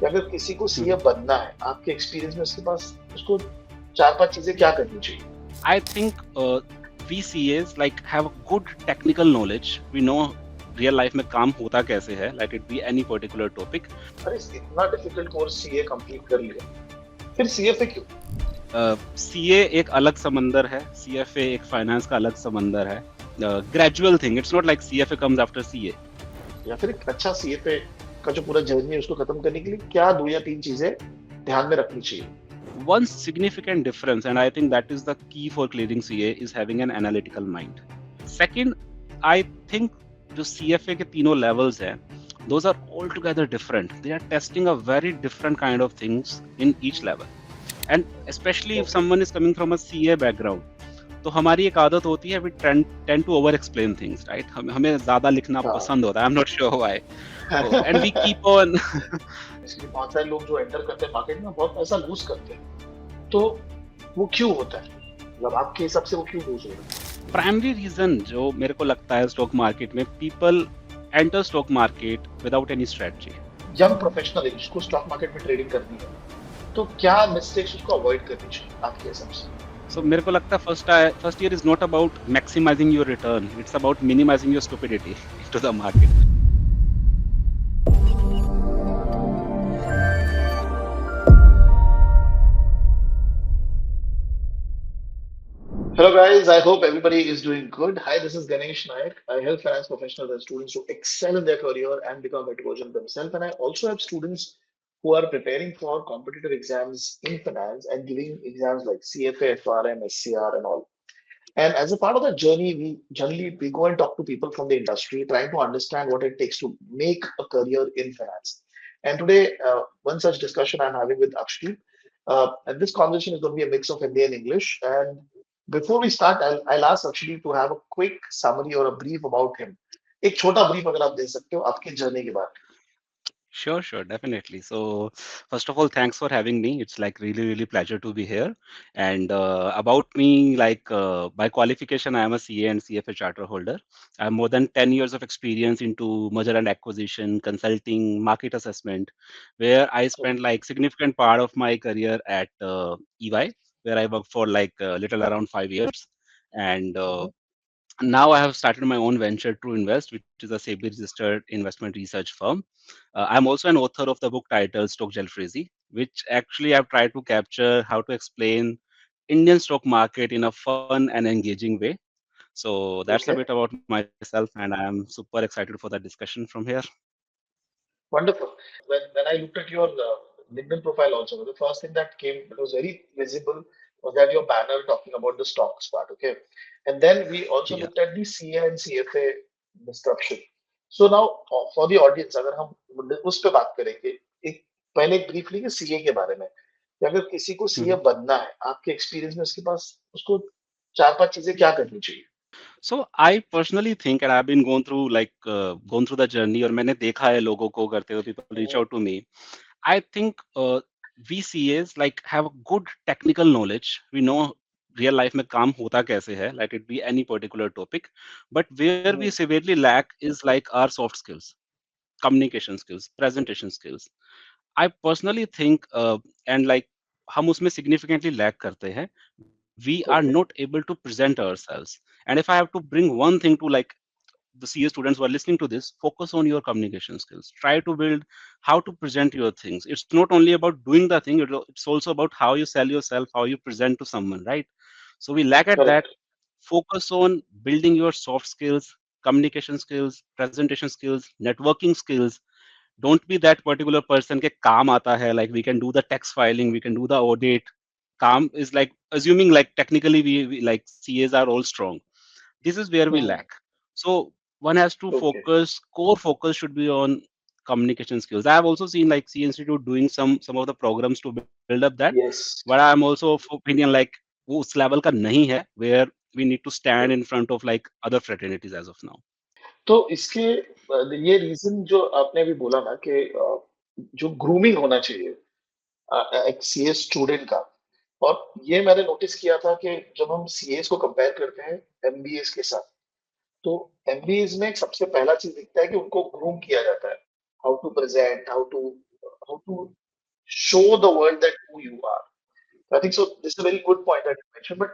कि अगर किसी को सीए हम्म। बनना है, आपके एक्सपीरियंस में उसके पास उसको 4-5 चीजें क्या करनी चाहिए? I think we CAs like have a good technical knowledge. We know real life में काम होता कैसे है, let it be any particular topic. अरे इतना डिफिकल्ट कोर्स सीए कंप्लीट कर लिया, फिर सीएफए क्यों? CA एक अलग समंदर है, CFA एक फाइनेंस का अलग समंदर है. Gradual thing. It's not like CFA comes after CA. या फिर एक अच्छा सीएफए का जो पूरा जर्नी है उसको खत्म करने के लिए क्या 2 या 3 चीजें ध्यान में रखनी चाहिए? One significant difference, and I think that is the key for clearing CA, is having an analytical mind. Second, I think जो CFA के तीनों levels हैं, those are altogether different. They are testing a very different kind of things in each level. And especially if okay. someone is coming from a CA background, तो हमारी एक आदत होती है, we tend to over explain things, right? हमें ज्यादा लिखना हाँ। पसंद होता है. I'm not sure why. Oh, and we keep on. इसलिए बहुत सारे लोग जो एंटर करते हैं मार्केट में बहुत पैसा लूज करते हैं, तो वो क्यों होता है? मतलब आपके हिसाब से वो क्यों लूज हो रहा है? प्राइमरी रीजन जो मेरे को लगता है स्टॉक मार्केट में, people enter stock market without any strategy. Young professional है जिसको स्टॉक मार्केट में ट्रेडिंग करनी है, तो क्या मिस्टेक्स उसको अवॉइड करनी चाहिए आपके हिसाब से? सो मेरे को लगता है first year is not about maximising your return, it's about minimising your stupidity to the market. Hello guys, I hope everybody is doing good. Hi, this is Ganesh Nayak. I help finance professionals and students to excel in their career and become better version of themselves. And I also have students who are preparing for competitive exams in finance and giving exams like CFA, FRM, SCR, and all. And as a part of that journey, we go and talk to people from the industry, trying to understand what it takes to make a career in finance. And today, one such discussion I'm having with Akshdeep, and this conversation is going to be a mix of Hindi and English. And before we start, I'll ask Akshdeep to have a quick summary or a brief about him. एक छोटा brief अगर आप दे सकते हो आपके journey के बारे Sure, definitely. So, first of all, thanks for having me. It's like really pleasure to be here. And about me, like by qualification, I am a CA and CFA charter holder. I have more than 10 years of experience into merger and acquisition, consulting, market assessment, where I में? spent like significant part of my career at EY, where I worked for like little around 5 years. And Okay. now I have started my own venture, True Invest, which is a SEBI registered investment research firm. I'm also an author of the book titled Stock Jalfrezi, which actually I've tried to capture how to explain Indian stock market in a fun and engaging way. So that's a bit Okay. about myself, and I am super excited for the discussion from here. Wonderful. When I looked at your LinkedIn profile also, the first thing that came that was very visible was that your banner talking about the stocks part. Okay, and then we also Yeah. looked at the CA and CFA disruption. So now for the audience, अगर हम उस पे बात करें कि एक पहले एक ब्रीफली कि सीए के बारे में, कि अगर किसी को सीए Mhm. बनना है, आपके एक्सपीरियंस में उसके पास उसको 4-5 चीजें क्या करनी चाहिए? So I personally think, and I've been going through gone through the journey, और मैंने देखा है लोगों को करते हुए, people reach hmm, out to me. I think we CAs like have a good technical knowledge. We know real life में काम होता कैसे है, let it be any particular topic. But where we hmm, severely lack is like our soft skills, communication skills, presentation skills. I personally think and like हम उसमें significantly lack करते हैं. We are okay, not able to present ourselves. And if I have to bring one thing to like the CA students who are listening to this, focus on your communication skills. Try to build how to present your things. It's not only about doing the thing, it's also about how you sell yourself, how you present to someone, right? So we lack at that. Correct, Focus on building your soft skills, communication skills, presentation skills, networking skills. Don't be that particular person ke kaam aata hai, like we can do the tax filing, we can do the audit. Kaam is like assuming like technically we like CAs are all strong. This is where we lack. So one has to okay, focus, core focus should be on communication skills. I have also seen like C Institute doing some of the programs to build up that, yes. but I am also of opinion like वो उस level का नहीं है where we need to stand in front of like other fraternities as of now. तो इसके ये reason जो आपने अभी बोला ना कि जो ग्रूमिंग होना चाहिए एक सीए स्टूडेंट का, और ये मैंने नोटिस किया था कि जब हम सीएस को कंपेयर करते हैं एमबीएस के साथ, तो एमबीएस में सबसे पहला चीज दिखता है कि उनको ग्रूम किया जाता है, how to present, how to how to show the world that who you are. I think so. This is a very good point that you mentioned. But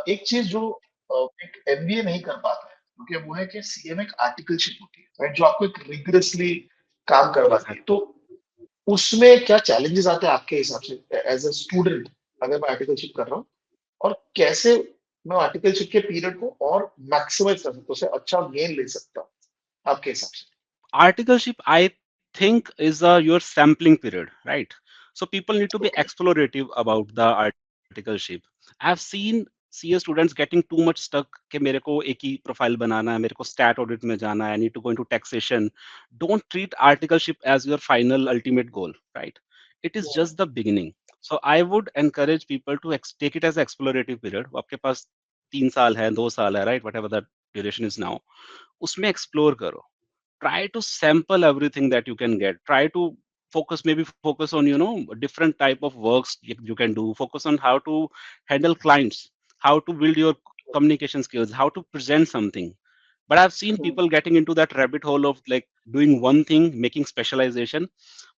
एक चीज जो एक एमबीए नहीं कर पाता है, क्योंकि वो है कि सीए में एक आर्टिकलशिप होती है, राइट, जो आपको एक रिगरसली काम करवाती है। तो Exactly. उसमें क्या चैलेंजेस आते हैं आपके हिसाब से एज अ स्टूडेंट, अगर मैं आर्टिकलशिप कर रहा हूँ, और कैसे मैं आर्टिकलशिप के पीरियड को और मैक्सिमाइज कर सकता हूँ, उससे अच्छा गेन ले सकता हूँ आपके हिसाब से? Articleship, I think, is your sampling period, right? So people need to be okay. explorative about the articleship. I've seen CA students getting too much stuck कि मेरे को एक ही प्रोफाइल बनाना है, मेरे को स्टैट ऑडिट में जाना है, I need to go into taxation. Don't treat articleship as your final ultimate goal, right? It is just the beginning. So I would encourage people to take it as an explorative period. वो आपके पास 3 साल है, 2 साल है, right? Whatever the duration is now. उसमें explore करो, try to sample everything that you can get, try to focus on different type of works you can do, focus on how to handle clients, how to build your communication skills, how to present something. But I've seen people getting into that rabbit hole of like doing one thing, making specialization.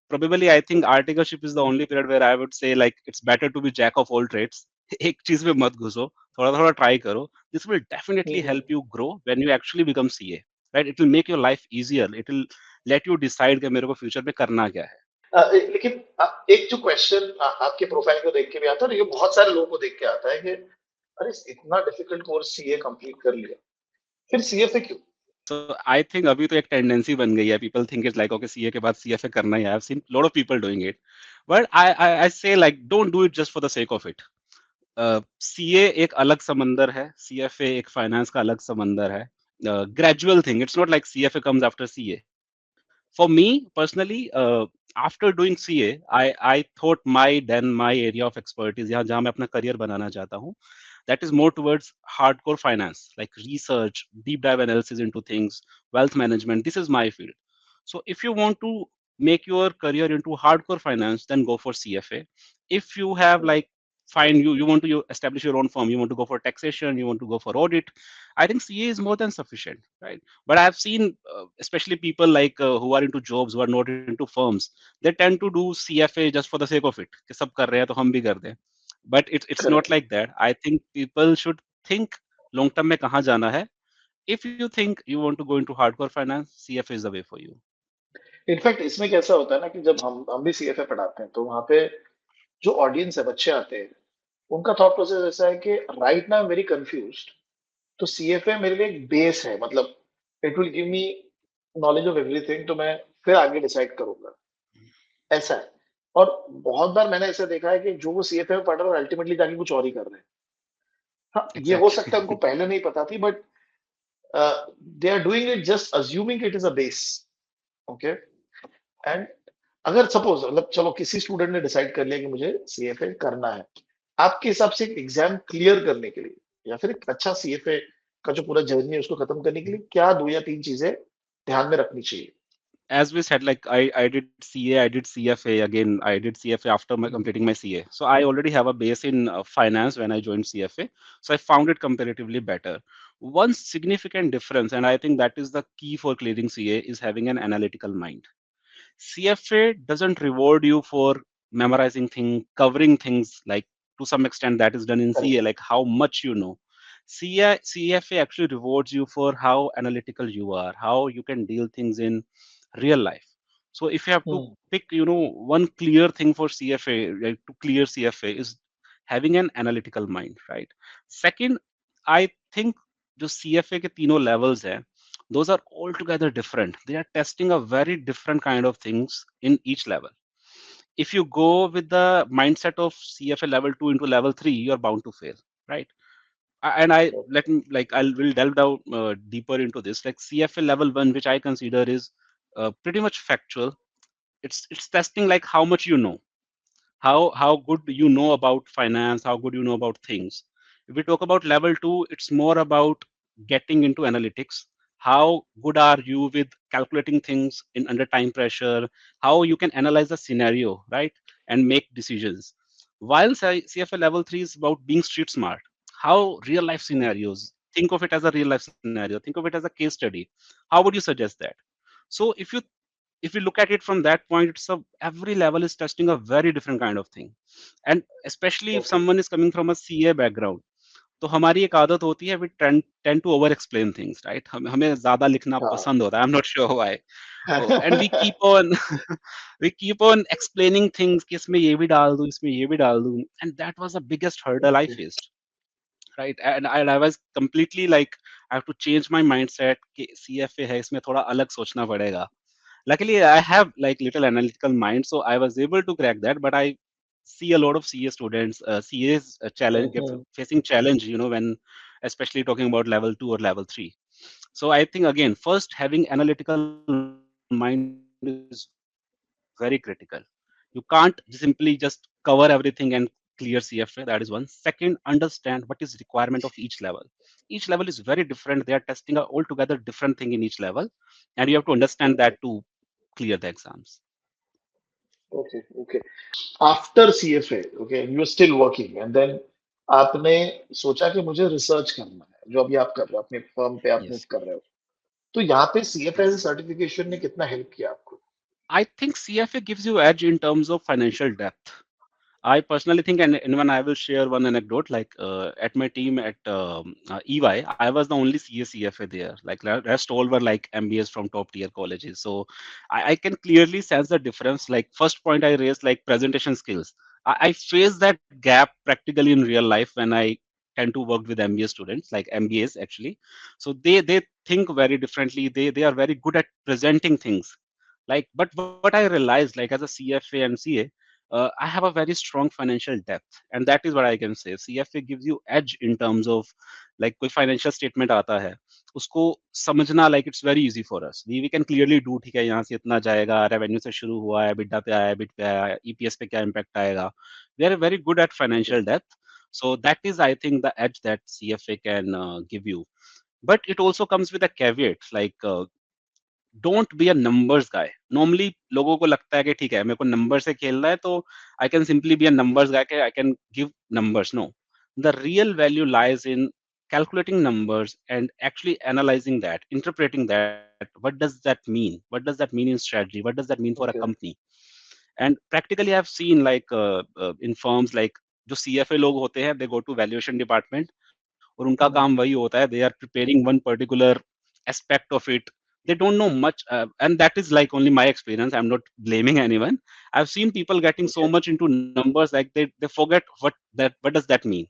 Probably I think articleship is the only period where I would say like it's better to be jack of all trades. एक चीज में मत घुसो, थोड़ा थोड़ा try करो. This will definitely help you grow when you actually become CA, right? It will make your life easier. It will let you decide कि मेरे को फ्यूचर में करना क्या है. लेकिन एक जो क्वेश्चन आपके प्रोफाइल को देख के भी आता है, और ये बहुत सारे लोगों को देख के आता है कि अरे इतना डिफिकल्ट कोर्स सीए कंप्लीट कर लिया, फिर सीएफए क्यों? So I think अभी तो एक टेंडेंसी बन गई है. People think it's like okay CA के बाद CFA करना ही है. I've seen a lot of people doing it, but I say like don't do it just for the sake of it. CA एक अलग समंदर है, सीएफए एक फाइनेंस का अलग समंदर है. Gradual thing, it's not like CFA comes after CA. For me personally, after doing CA, I thought my area of expertise, यहाँ जहाँ मैं अपना करियर बनाना चाहता हूँ, that is more towards hardcore finance, like research, deep dive analysis into things, wealth management. This is my field. So if you want to make your career into hardcore finance, then go for CFA. If you have like fine, you want to establish your own firm, you want to go for taxation, you want to go for audit, I think CA is more than sufficient, right? But I've seen, especially people like who are into jobs, who are not into firms, they tend to do CFA just for the sake of it. कि सब कर रहे हैं तो हम भी कर दें. But it's not correct. like that. I think people should think long term में कहाँ जाना है. If you think you want to go into hardcore finance, CFA is the way for you. In fact इसमें कैसा होता है ना कि जब हम भी सीएफए पढ़ाते हैं, तो वहां पे जो ऑडियंस है, बच्चे आते हैं, उनका थॉट प्रोसेस ऐसा है कि right now I am very confused, तो सीएफए मेरे लिए एक बेस है, मतलब it will give me knowledge of everything, तो मैं फिर आगे डिसाइड करूंगा, ऐसा है। और बहुत बार मैंने ऐसा देखा है कि जो वो सीएफए में पढ़ रहे हैं अल्टीमेटली जाके कुछ और ही कर रहे हैं। हाँ, ये हो सकता है उनको Exactly. पहले नहीं पता थी, but they are doing it just assuming it is a base. Okay. And अगर सपोज, मतलब चलो किसी स्टूडेंट ने डिसाइड कर लिया कि मुझे सीएफए करना है, आपके हिसाब से एक एग्जाम क्लियर करने के लिए, या फिर एक अच्छा सीएफए का जो पूरा जर्नी है उसको खत्म करने के लिए, क्या दो या तीन चीजें ध्यान में रखनी चाहिए? As we said, like I did CA, I did CFA again. I did CFA after my completing my CA. So I already have a base in finance when I joined CFA. So I found it comparatively better. One significant difference, and I think that is the key for clearing CA, is having an analytical mind. CFA doesn't reward you for memorizing things, covering things like to some extent that is done in correct. CA, like how much you know. CFA actually rewards you for how analytical you are, how you can deal things in real life. So if you have to hmm. pick, one clear thing for CFA, like to clear CFA is having an analytical mind, right? Second, I think जो CFA के तीनों levels हैं, those are altogether different. They are testing a very different kind of things in each level. If you go with the mindset of CFA level 2 into level 3, you're bound to fail, right? And I let me like I will delve down deeper into this. Like CFA level 1, which I consider is pretty much factual. It's testing like how much you know, how good you know about finance, how good you know about things. If we talk about level 2, it's more about getting into analytics. How good are you with calculating things in under time pressure, how you can analyze the scenario, right, and make decisions. While CFA level 3 is about being street smart, how real life scenarios, think of it as a real life scenario, think of it as a case study, how would you suggest that? So if you if you look at it from that point, it's a every level is testing a very different kind of thing. And especially if Okay. someone is coming from a CA background, तो हमारी एक आदत होती है, we tend to over explain things, right? हमें ज्यादा लिखना हाँ. पसंद होता है, I'm not sure why. Oh, and we keep on we keep on explaining things कि इसमें ये भी डाल दूं, इसमें ये भी डाल दूं, and that was the biggest hurdle I Okay. faced, right? And I was completely like, I have to change my mindset कि CFA है, इसमें थोड़ा अलग सोचना पड़ेगा. Luckily, I have like little analytical mind, so I was able to crack that. But I see a lot of CA students, CAs challenge Mhm. facing challenge, when especially talking about level 2 or level 3. So I think again, first having analytical mind is very critical. You can't simply just cover everything and clear CFA. That is one. Second, understand what is requirement of each level. Each level is very different. They are testing a altogether different thing in each level, and you have to understand that to Okay. clear the exams. Okay. Okay. After CFA, okay, and you're still working, and then आपने सोचा कि मुझे research करना है, जो अभी आप कर रहे हो, अपने फर्म पे आप मूव Yes. कर रहे हो. तो यहाँ पे CFA Yes. सर्टिफिकेशन ने कितना हेल्प किया आपको? I think CFA gives you edge in terms of financial depth. I personally think, and even I will share one anecdote. Like at my team at EY, I was the only CFA there. Like rest all were like MBAs from top tier colleges. So I can clearly sense the difference. Like first point I raised, like presentation skills. I face that gap practically in real life when I tend to work with MBA students, like MBAs actually. So they think very differently. They are very good at presenting things. Like, but what I realized, like as a CFA and CA, I have a very strong financial depth, and that is what I can say. CFA gives you edge in terms of like कोई financial statement आता है, उसको समझना like it's very easy for us. We can clearly do, ठीक है, यहाँ से इतना जाएगा, रेवेन्यू से शुरू हुआ है, बिड्डा पे आया, बिट पे आया, ईपीएस पे क्या इम्पैक्ट आएगा. We are very good at financial depth. So that is, I think, the edge that CFA can give you. But it also comes with a caveat, like don't be a numbers guy. Normally लोगों को लगता है कि ठीक है, मेरे को number से खेलना है, तो I can simply be a numbers guy, के I can give numbers. No, the real value lies in calculating numbers and actually analyzing that, interpreting that. What does that mean? What does that mean in strategy? What does that mean for a Okay. company? And practically I've seen like in firms like जो CFA लोग होते हैं, they go to valuation department और उनका काम वही Hmm. होता है, they are preparing one particular aspect of it. They don't know much, and that is like only my experience. I'm not blaming anyone. I've seen people getting so Okay. much into numbers, like they forget what does that mean.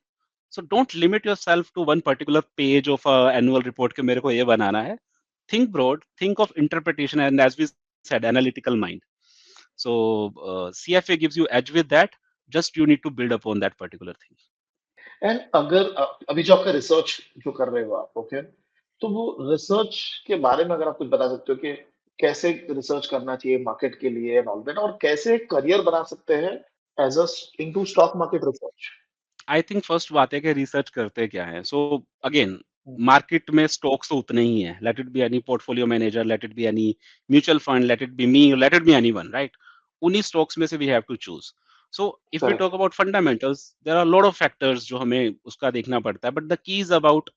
So don't limit yourself to one particular page of a annual report के मेरे को ये बनाना है. Think broad, think of interpretation, and as we said, analytical mind. So CFA gives you edge with that. Just you need to build upon that particular thing. And अगर अभी जो आपका research जो कर रहे हो आप, ओके, तो वो रिसर्च के बारे में अगर आप कुछ बता सकते हो कि कैसे रिसर्च करना चाहिए मार्केट के लिए एंड ऑल दैट, और कैसे करियर बना सकते हैं as a into stock market research. I think first बात है कि रिसर्च करते क्या है. सो अगेन, मार्केट में स्टॉक्स तो उतने ही हैं. Let it be any portfolio manager, let it be any mutual fund, let it be me, let it be anyone, right? उन्हीं स्टॉक्स में से we have to choose. So if we correct. Talk about fundamentals, there are lot of factors जो हमें उसका देखना पड़ता है, but the key is about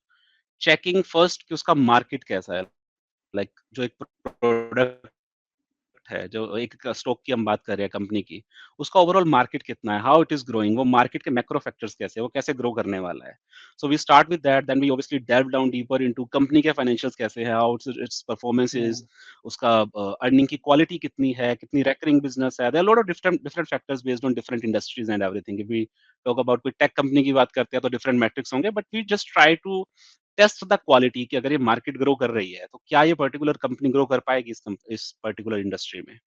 checking first कि उसका मार्केट कैसा है. लाइक जो एक प्रोडक्ट है, जो एक स्टॉक की हम बात कर रहे हैं कंपनी की, उसका ओवरऑल मार्केट कितना है, हाउ इट इज ग्रोइंग, वो मार्केट के मैक्रो फैक्टर्स कैसे हैं, वो कैसे ग्रो करने वाला है. So we start with that, then we obviously delve down deeper into company के फाइनेंशियल्स कैसे हैं, हाउ इट्स परफॉर्मेंस इज, उसका अर्निंग की क्वालिटी कितनी है, कितनी रेकरिंग बिजनेस है. There are lot of different different factors based on different industries and everything. If we talk about कोई टेक कंपनी की बात करते हैं तो डिफरेंट मैट्रिक्स होंगे, but we just try to test the quality कि अगर ये मार्केट ग्रो कर रही है तो क्या ये पर्टिकुलर कंपनी ग्रो कर पाएगी इस पर्टिकुलर इंडस्ट्री में.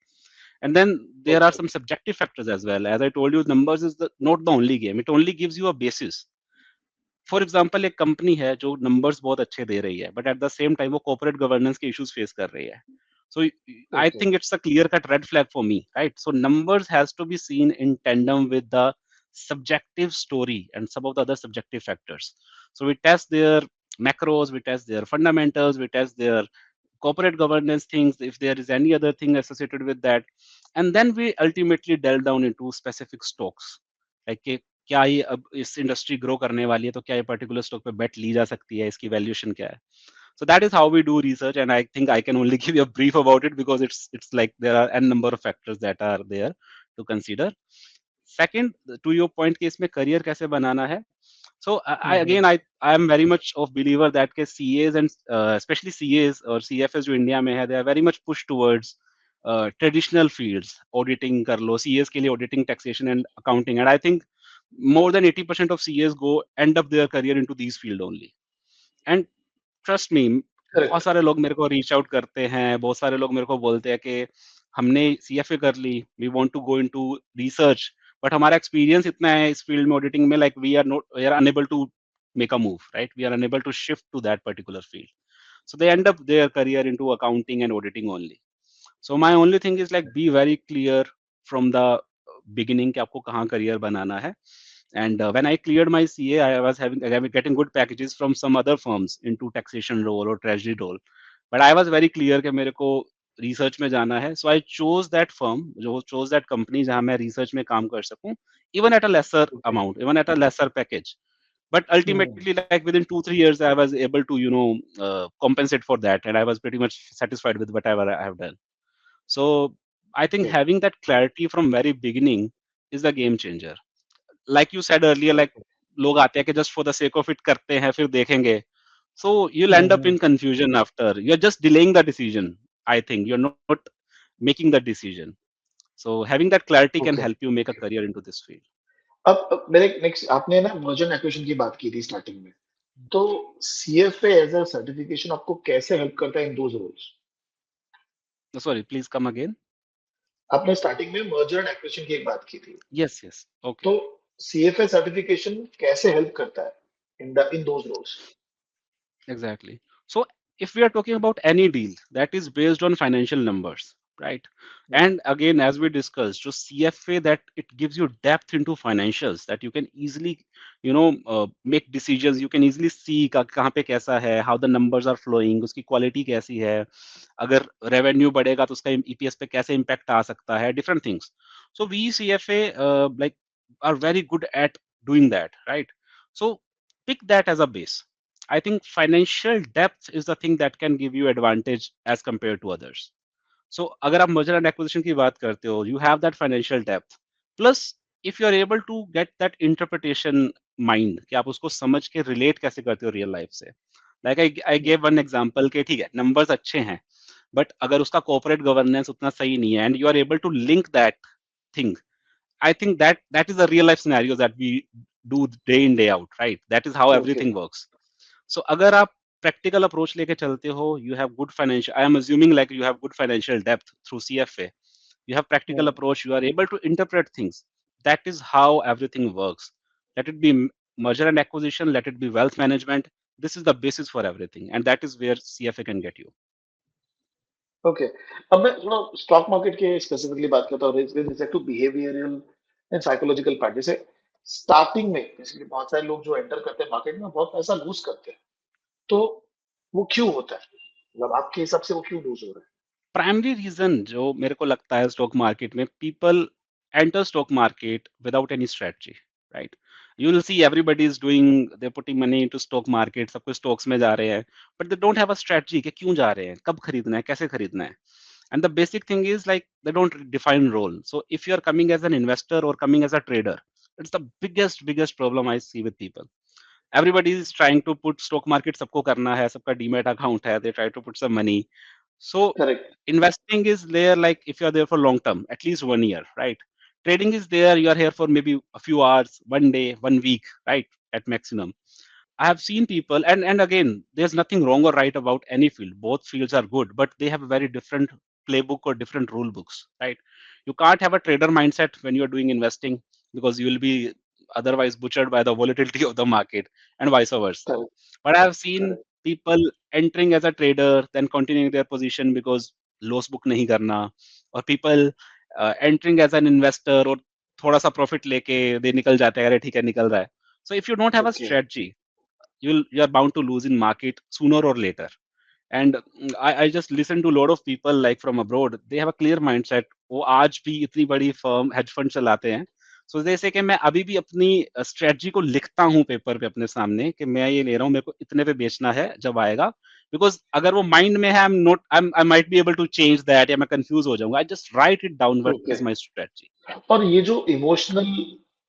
And then there are okay. some subjective factors as well. As I told you, numbers is not the only game. It only gives you a basis. For example, एक company है जो numbers बहुत अच्छे दे रही है, but at the same time वो corporate governance के इश्यूज फेस कर रही है. So I okay. Think it's a clear cut red flag for me, right? So numbers has to be seen in tandem with the subjective story and some of the other subjective factors. So we test their macros, we test their fundamentals, we test their corporate governance things, if there is any other thing associated with that, and then we ultimately delve down into specific stocks. like कि क्या ये अब इस industry grow करने वाली है, तो क्या ये पर्टिकुलर स्टॉक पे बेट ली जा सकती है, इसकी वैल्यूएशन क्या है. So that is how we do research, and I think I can only give you a brief about it because it's like there are n number of factors that are there to consider. Second, to your point कि इसमें career कैसे बनाना है. So I hmm, again I am very much of believer that के CAs and especially CAs और CFS जो India में है, they are very much pushed towards traditional fields. Auditing कर लो, CAs के लिए auditing, taxation and accounting, and I think more than 80% of CAs go end up their career into these field only. And trust me, बहुत correct. सारे लोग मेरे को reach out करते हैं, बहुत सारे लोग मेरे को बोलते हैं कि हमने सीएफए कर ली, we want to go into research, but हमारा एक्सपीरियंस इतना है इस फील्ड में ऑडिटिंग में, like we are unable to make a move, right, we are unable to shift to that particular field. So they end up their career into accounting and auditing only. So my only thing is like be very clear from the beginning कि आपको कहाँ career बनाना है. And when I cleared my CA, I was getting good packages from some other firms into taxation role or treasury role. But I was very clear कि मेरे को research में जाना है. So I chose that firm, chose that company जहाँ मैं research में काम कर सकूँ, even at a lesser okay. amount, even at a lesser package. But ultimately, like within 2-3 years, I was able to compensate for that, and I was pretty much satisfied with whatever I have done. So I think okay. having that clarity from very beginning is the game changer. Like you said earlier, like लोग आते हैं कि just for the sake of it करते हैं, फिर देखेंगे. So you'll end up in confusion after. You're just delaying the decision. I think you're not making the decision. So having that clarity can okay. help you make a career into this field. अब मेरे next, आपने ना merger and acquisition की बात की थी starting में, तो सीएफए एज अ सर्टिफिकेशन आपको कैसे हेल्प करता है in those roles? Sorry, please come again. आपने स्टार्टिंग में मर्जर एंड एक्विजिशन की एक बात की थी, Yes, yes. तो Okay. सीएफए सर्टिफिकेशन कैसे हेल्प करता है in those roles? Exactly. So if we are talking about any deal that is based on financial numbers, right? And again, as we discussed, so CFA that it gives you depth into financials that you can easily, make decisions. You can easily see कहाँ पे कैसा है, how the numbers are flowing, उसकी quality कैसी है, अगर revenue बढ़ेगा तो उसका EPS पे कैसे impact आ सकता है, different things. So we CFA like are very good at doing that, right? So pick that as a base. I think financial depth is the thing that can give you advantage as compared to others. So अगर आप merger and acquisition की बात करते हो, you have that financial depth. Plus, if you are able to get that interpretation mind, कि आप उसको समझ के relate कैसे करते हो real life से. Like I gave one example कि ठीक है, numbers अच्छे हैं, but अगर उसका corporate governance उतना सही नहीं है, and you are able to link that thing, I think that is a real life scenario that we do day in day out, right? That is how okay. everything works. So अगर आप practical approach लेके चलते हो, you have good financial. I am assuming like you have good financial depth through CFA. You have practical approach. You are able to interpret things. That is how everything works. Let it be merger and acquisition. Let it be wealth management. This is the basis for everything, and that is where CFA can get you. Okay. अब मैं थोड़ा stock market के specifically बात करता हूँ with respect to behavioural and psychological part. जैसे starting में basically बहुत सारे लोग जो एंटर करते हैं मार्केट में बहुत पैसा लूज करते हैं, तो वो क्यों होता है? मतलब आपके हिसाब से वो क्यों लूज हो रहा Primary reason जो मेरे को लगता है stock market में, people enter stock market without any strategy, right? You will see everybody is doing, they're putting money into stock market, सब कुछ stocks में जा रहे हैं, but they don't have a strategy कि क्यों जा रहे हैं, कब खरीदना है, कैसे खरीदना है. And the basic thing is like they don't define role. So if you are coming as an investor or coming as a trader, it's the biggest problem I see with people. Everybody is trying to put stock market, सबको करना है, सबका demat account है, they try to put some money. So है? Correct. investing is there like if you are there for long term, at least 1 year, right? Trading is there, you are here for maybe a few hours, 1 day, 1 week, right? At maximum. I have seen people, and again, there's nothing wrong or right about any field. Both fields are good, but they have a very different playbook or different rule books, right? You can't have a trader mindset when you're doing investing because you will be otherwise butchered by the volatility of the market and vice versa. Correct. But I have seen correct. people entering as a trader, then continuing their position because loss book nahi karna, or people entering as an investor और थोड़ा सा profit लेके they निकल जाते हैं, अरे ठीक है निकल रहा है. So if you don't have a okay. strategy, you're bound to lose in market sooner or later. And I just listen to a lot of people like from abroad, they have a clear mindset. वो आज भी इतनी बड़ी firm hedge fund चलाते हैं. सो जैसे कि मैं अभी भी अपनी स्ट्रेटजी को लिखता हूँ पेपर पे अपने सामने कि मैं ये ले रहा हूँ, मेरे को इतने पे बेचना है जब आएगा, बिकॉज अगर वो माइंड में है, I might be able to change that, या मैं कंफ्यूज हो जाऊंगा, I just write it down what okay. Is my strategy. और ये जो इमोशनल,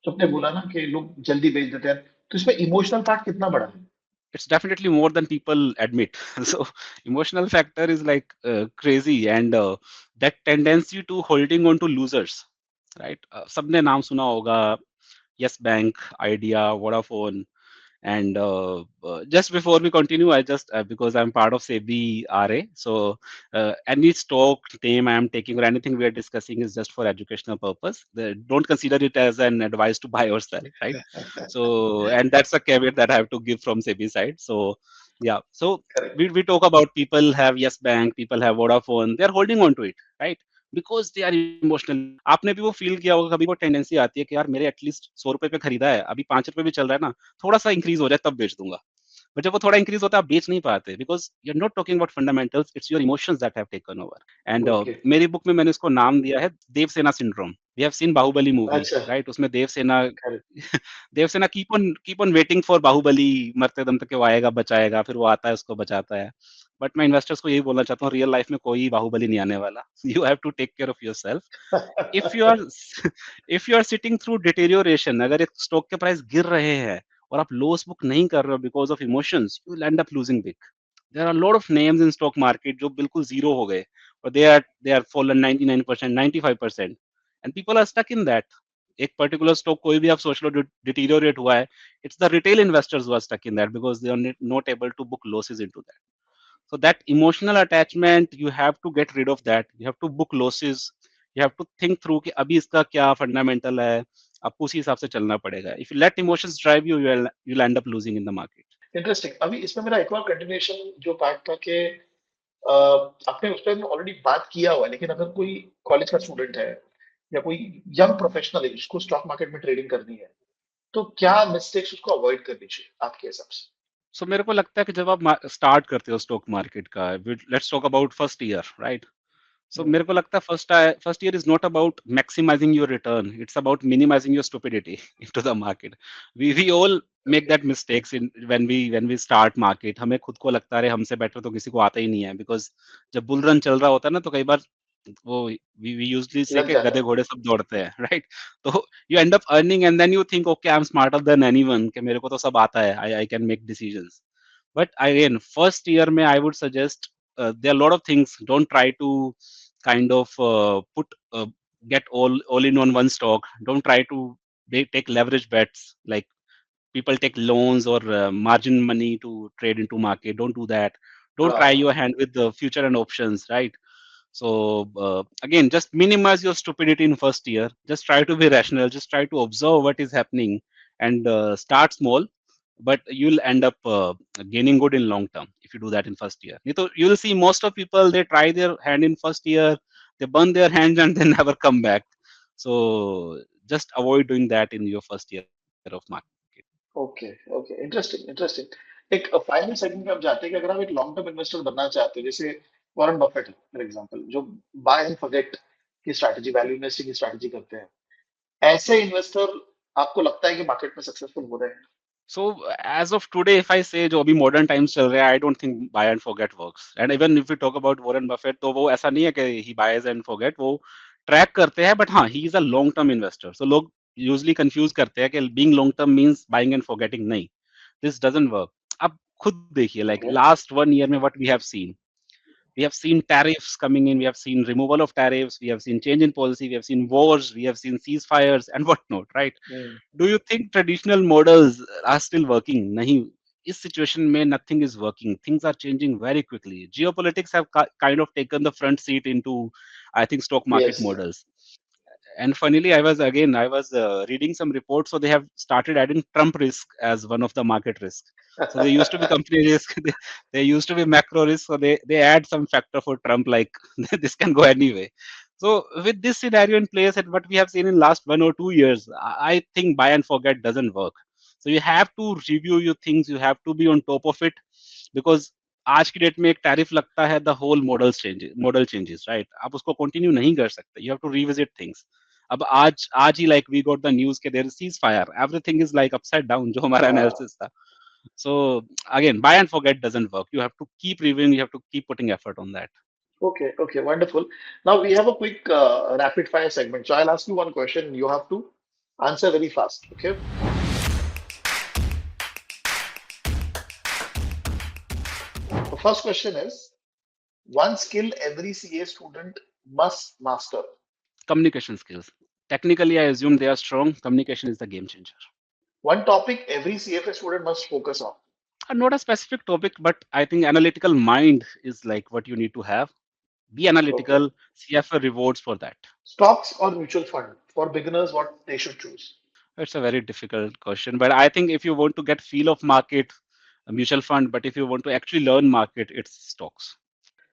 जो आपने बोला ना कि लोग जल्दी बेच देते हैं, तो इसमें इमोशनल पार्ट कितना बड़ा है? It's definitely more than people admit. So emotional factor is like crazy, and that tendency to holding on to losers, right? सबने नाम सुना होगा, yes bank, idea, Vodafone. And just before we continue, I just because I'm part of SEBI RA, so any stock name I am taking or anything we are discussing is just for educational purpose. Don't consider it as an advice to buy or sell, right? So, and that's a caveat that I have to give from SEBI side. So, yeah. So correct. we talk about people have Yes Bank, people have Vodafone, they're holding on to it, right? Because they are emotional. आपने भी वो feel किया होगा, कभी वो tendency आती है कि यार मेरे एटलीस्ट 100 रुपए पे खरीदा है, अभी 5 रुपए भी चल रहा है ना, थोड़ा सा इंक्रीज हो जाए तब बेच दूंगा. बट जब वो थोड़ा इंक्रीज होता है आप बेच नहीं पाते, because you are not talking about fundamentals, it's your emotions that have taken over. And okay. मेरी बुक में मैंने इसको नाम दिया है Devasena syndrome. We have seen Baahubali movie, अच्छा। राइट? उसमें Devasena correct. Devasena keep on waiting for Baahubali, मरते दम तक के वो आएगा बचाएगा, फिर वो आता है उसको बचाता है. बट मैं इन्वेस्टर्स को यही बोलना चाहता हूँ, रियल लाइफ में कोई बाहुबली नहीं आने वाला. You have to take care of your. If you are if you are sitting through deterioration, अगर एक स्टॉक के प्राइस गिर रहे हैं और आप लॉस बुक नहीं कर रहे हो because of emotions, you will end up losing big. There are lot of names in stock market जो बिल्कुल जीरो हो गए, और they are fallen 99%, 95%, and people are stuck in that. एक पर्टिकुलर स्टॉक कोई भी आप सोच लो डिटीरियोरेट हुआ है, it's the retail investors who are stuck in that because they are not able to book losses into that. So that emotional attachment, you have to get rid of that. You have to book losses. You have to think through कि अभी इसका क्या fundamental है, आपको उसी हिसाब से चलना पड़ेगा. If you let emotions drive you, you'll end up losing in the market. Interesting. अभी इसमें मेरा एक और कंटिन्यूएशन जो पार्ट था कि आपने उस पर ऑलरेडी बात किया हुआ है, लेकिन अगर कोई कॉलेज का स्टूडेंट है या कोई यंग प्रोफेशनल है जिसको स्टॉक मार्केट में ट्रेडिंग करनी है, तो क्या मिस्टेक्स उसको अवॉइड करनी चाहिए आपके हिसाब से? So मेरे को लगता है कि जब आप स्टार्ट करते हो स्टॉक मार्केट का, let's talk about first year, right? So मेरे को लगता है first year is not about maximising your return, it's about minimising your stupidity into the market. We all make that mistakes in when we start market. हमें खुद को लगता है हमसे बेटर तो किसी को आता ही नहीं है, बिकॉज जब बुल रन चल रहा होता है ना, तो कई बार वो वी यूजली से लग कि जाता गधे है। घोड़े सब दौड़ते हैं, राइट? तो you end up earning and then you think okay I am smarter than anyone, कि मेरे को तो सब आता है, I can make decisions. But again, first year mein I would suggest there are a lot of things. Don't try to kind of put get all in on one stock. Don't try to take leverage bets like people take loans or margin money to trade into market. Don't do that. Don't try हाँ। your hand with the future and options, right? So again, just minimize your stupidity in first year. Just try to be rational. Just try to observe what is happening, and start small. But you'll end up gaining good in long term if you do that in first year. So you'll see most of people, they try their hand in first year, they burn their hands and they never come back. So just avoid doing that in your first year of market. Okay. Okay, interesting interesting. एक final segment में हम जाते हैं कि अगर आप एक long term investor बनना चाहते हो, जैसे वॉरेन बफेट है फॉर एग्जांपल, जो बाय एंड फॉरगेट की स्ट्रैटेजी, वैल्यू इन्वेस्टिंग की स्ट्रैटेजी करते हैं, ऐसे इन्वेस्टर आपको लगता है कि मार्केट में सक्सेसफुल हो रहे हैं? So as of today, if I say जो अभी modern times चल रहे हैं, I don't think buy and forget works. And even if we talk about Warren Buffett, तो वो ऐसा नहीं है कि he buys and forget, वो track करते हैं, but हाँ, he is a long term investor. So लोग usually confuse करते हैं कि being long term means buying and forgetting. नहीं, this doesn't work. अब खुद देखिए, like ओके। last 1 year में what we have seen. We have seen tariffs coming in, we have seen removal of tariffs, we have seen change in policy, we have seen wars, we have seen ceasefires and whatnot, right? Do you think traditional models are still working? Nahi. इस situation में nothing is working. Things are changing very quickly. Geopolitics have kind of taken the front seat into, I think, stock market yes. models. And funnily, I was reading some reports. So they have started adding Trump risk as one of the market risk. So they used to be company risk, they used to be macro risk. So they add some factor for Trump, like this can go anyway. So with this scenario in place, and what we have seen in last 1 or 2 years, I think buy and forget doesn't work. So you have to review your things. You have to be on top of it, because आज की date में एक tariff लगता है, the whole model changes, right? आप उसको continue नहीं कर सकते. You have to revisit things. अब आज ही like we got the news के there is ceasefire, everything is like upside down, जो हमारा हाँ। एनालिसिस था. So again, buy and forget doesn't work. You have to keep reviewing. You have to keep putting effort on that. Okay, okay, wonderful. Now we have a quick rapid fire segment. So I'll ask you one question. You have to answer very fast. Okay. The first question is one skill every CA student must master. Communication skills. Technically, I assume they are strong. Communication is the game changer. One topic every CFA student must focus on. Not a specific topic, but I think analytical mind is like what you need to have. Be Okay. analytical. CFA rewards for that. Stocks or mutual fund? For beginners, what they should choose. It's a very difficult question, but I think if you want to get feel of market, a mutual fund. But if you want to actually learn market, it's stocks.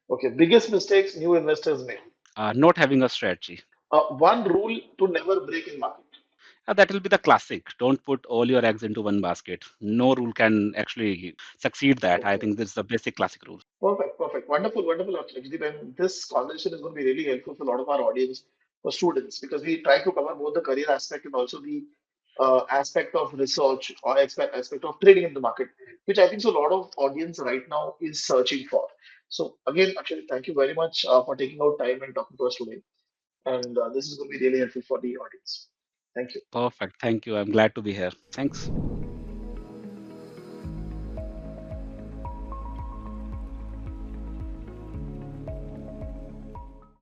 Okay. Biggest mistakes new investors make. Not having a strategy. One rule to never break in market. That will be the classic. Don't put all your eggs into one basket. No rule can actually succeed that. I Okay. think this is the basic classic rule. Perfect, perfect. Wonderful, wonderful, Akshajit. And this conversation is going to be really helpful for a lot of our audience, for students, because we try to cover both the career aspect and also the aspect of research or aspect of trading in the market, which I think so a lot of audience right now is searching for. So again, actually, thank you very much for taking out time and talking to us today. And this is going to be really helpful for the audience. Thank you. Perfect. Thank you. I'm glad to be here. Thanks.